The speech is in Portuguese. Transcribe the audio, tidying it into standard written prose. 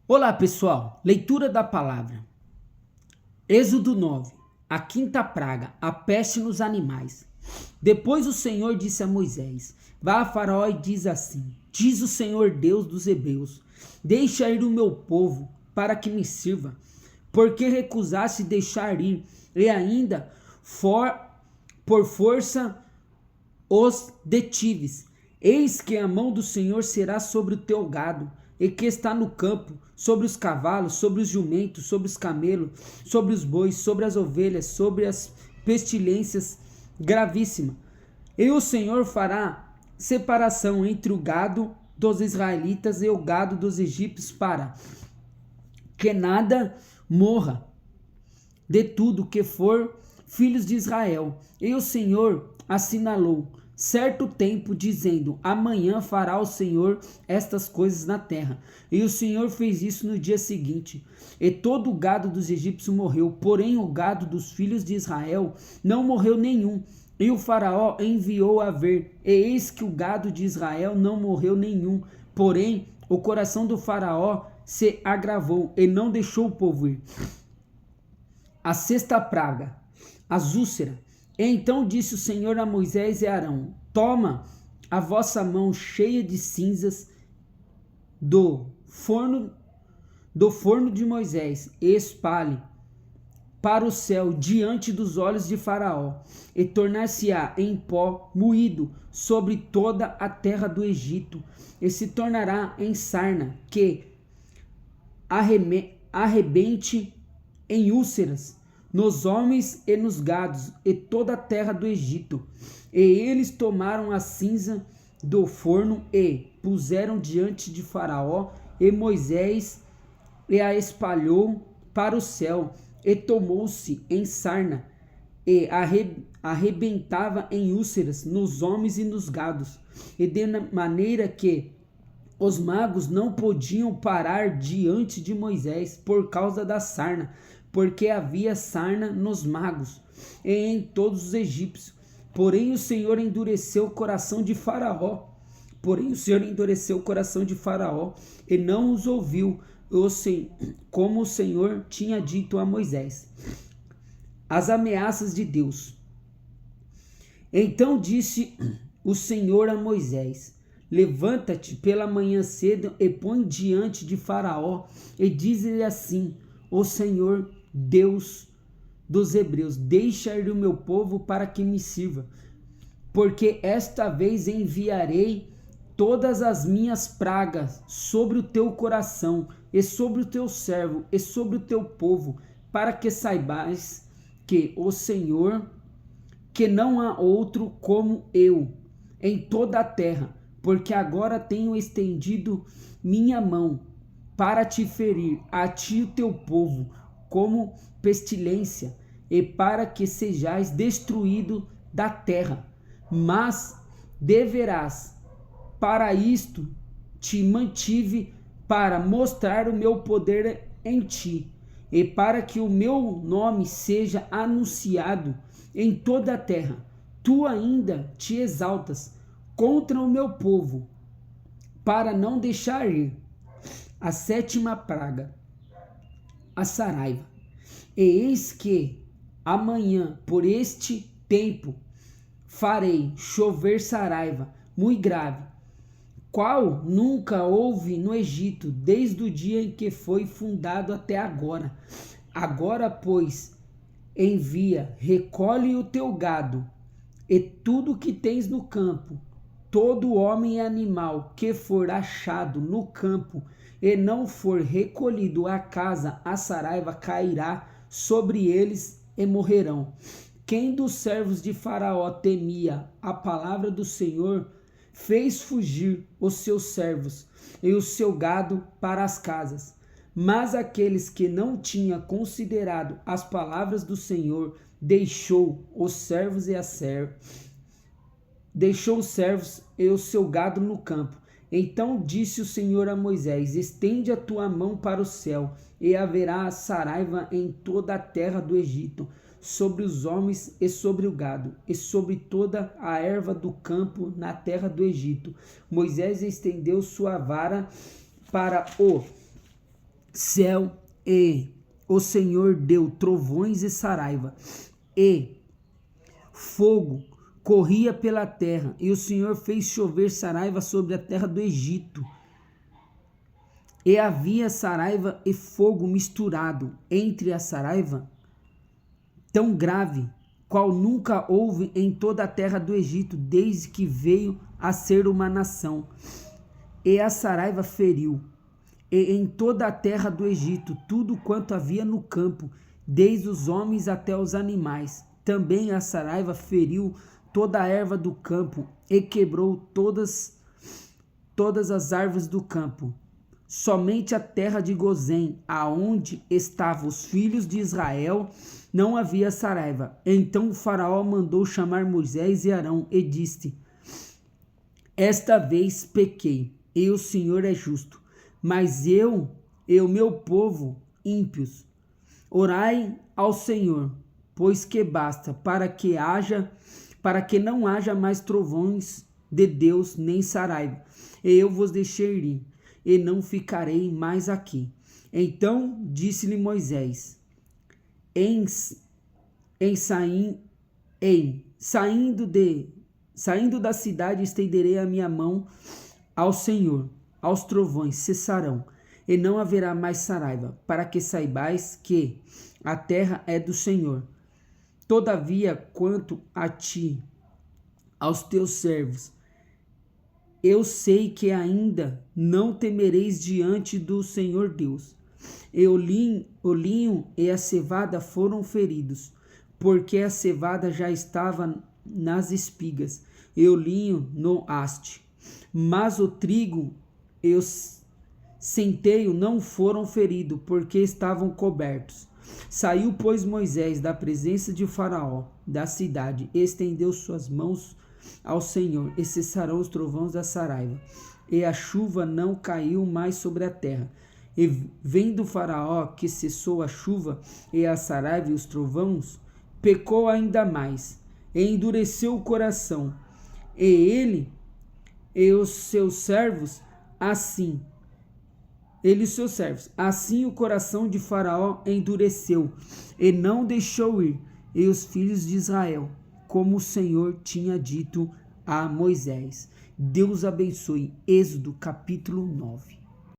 Olá pessoal, leitura da palavra. Êxodo 9, a quinta praga, a peste nos animais. Depois o Senhor disse a Moisés: Vá a Faraó e diz assim: Diz o Senhor Deus dos Hebreus: Deixa ir o meu povo para que me sirva, porque recusaste deixar ir, e ainda por força os detives. Eis que a mão do Senhor será sobre o teu gado, e que está no campo, sobre os cavalos, sobre os jumentos, sobre os camelos, sobre os bois, sobre as ovelhas, sobre as pestilências gravíssimas. E o Senhor fará separação entre o gado dos israelitas e o gado dos egípcios, para que nada morra de tudo que for filhos de Israel. E o Senhor assinalou certo tempo, dizendo: Amanhã fará o Senhor estas coisas na terra. E o Senhor fez isso no dia seguinte. E todo o gado dos egípcios morreu, porém o gado dos filhos de Israel não morreu nenhum. E o faraó enviou a ver, e eis que o gado de Israel não morreu nenhum. Porém o coração do faraó se agravou, e não deixou o povo ir. A sexta praga, as úlceras. Então disse o Senhor a Moisés e a Arão: Toma a vossa mão cheia de cinzas do forno de Moisés e espalhe para o céu diante dos olhos de Faraó, e tornar-se-á em pó moído sobre toda a terra do Egito, e se tornará em sarna que arrebente em úlceras nos homens e nos gados e toda a terra do Egito. E eles tomaram a cinza do forno e puseram diante de Faraó, e Moisés e a espalhou para o céu, e tomou-se em sarna, e arrebentava em úlceras nos homens e nos gados, e de maneira que os magos não podiam parar diante de Moisés por causa da sarna, porque havia sarna nos magos e em todos os egípcios. Porém o Senhor endureceu o coração de Faraó. E não os ouviu, como o Senhor tinha dito a Moisés. As ameaças de Deus. Então disse o Senhor a Moisés: Levanta-te pela manhã cedo e põe diante de Faraó, e diz-lhe assim: O Senhor Deus dos Hebreus, deixa ir o meu povo para que me sirva, porque esta vez enviarei todas as minhas pragas sobre o teu coração, e sobre o teu servo, e sobre o teu povo, para que saibais que o Senhor, que não há outro como eu em toda a terra, porque agora tenho estendido minha mão para te ferir, a ti e o teu povo, como pestilência, e para que sejais destruído da terra. Mas deverás, para isto te mantive, para mostrar o meu poder em ti, e para que o meu nome seja anunciado em toda a terra. Tu ainda te exaltas contra o meu povo, para não deixar ir. A sétima praga, a saraiva. E eis que amanhã, por este tempo, farei chover saraiva muito grave, qual nunca houve no Egito, desde o dia em que foi fundado até agora. Agora, pois, envia, recolhe o teu gado e tudo que tens no campo, todo homem e animal que for achado no campo e não for recolhido à casa, a saraiva cairá sobre eles e morrerão. Quem dos servos de Faraó temia a palavra do Senhor, fez fugir os seus servos e o seu gado para as casas. Mas aqueles que não tinham considerado as palavras do Senhor, deixou os servos e o seu gado no campo. Então disse o Senhor a Moisés: Estende a tua mão para o céu, e haverá saraiva em toda a terra do Egito, sobre os homens e sobre o gado, e sobre toda a erva do campo na terra do Egito. Moisés estendeu sua vara para o céu, e o Senhor deu trovões e saraiva, e fogo corria pela terra, e o Senhor fez chover saraiva sobre a terra do Egito. E havia saraiva e fogo misturado entre a saraiva, tão grave, qual nunca houve em toda a terra do Egito, desde que veio a ser uma nação. E a saraiva feriu, e em toda a terra do Egito, tudo quanto havia no campo, desde os homens até os animais. Também a saraiva feriu toda a erva do campo, e quebrou todas as árvores do campo. Somente a terra de Gozém, aonde estavam os filhos de Israel, não havia saraiva. Então o faraó mandou chamar Moisés e Arão e disse: esta vez pequei, e o Senhor é justo, mas eu e o meu povo ímpios. Orai ao Senhor, pois que basta, para que não haja mais trovões de Deus nem saraiva, e eu vos deixei ir, e não ficarei mais aqui. Então disse-lhe Moisés: saindo da cidade, estenderei a minha mão ao Senhor, aos trovões cessarão, e não haverá mais saraiva, para que saibais que a terra é do Senhor. Todavia, quanto a ti, aos teus servos, eu sei que ainda não temereis diante do Senhor Deus. E o linho e a cevada foram feridos, porque a cevada já estava nas espigas, e o linho no haste. Mas o trigo e o centeio não foram feridos, porque estavam cobertos. Saiu, pois, Moisés da presença de Faraó, da cidade, e estendeu suas mãos ao Senhor, e cessaram os trovões da saraiva, e a chuva não caiu mais sobre a terra. E vendo o Faraó que cessou a chuva e a saraiva e os trovões, pecou ainda mais, e endureceu o coração, e ele e os seus servos, assim o coração de Faraó endureceu, e não deixou ir, e os filhos de Israel, como o Senhor tinha dito a Moisés. Deus abençoe. Êxodo capítulo 9.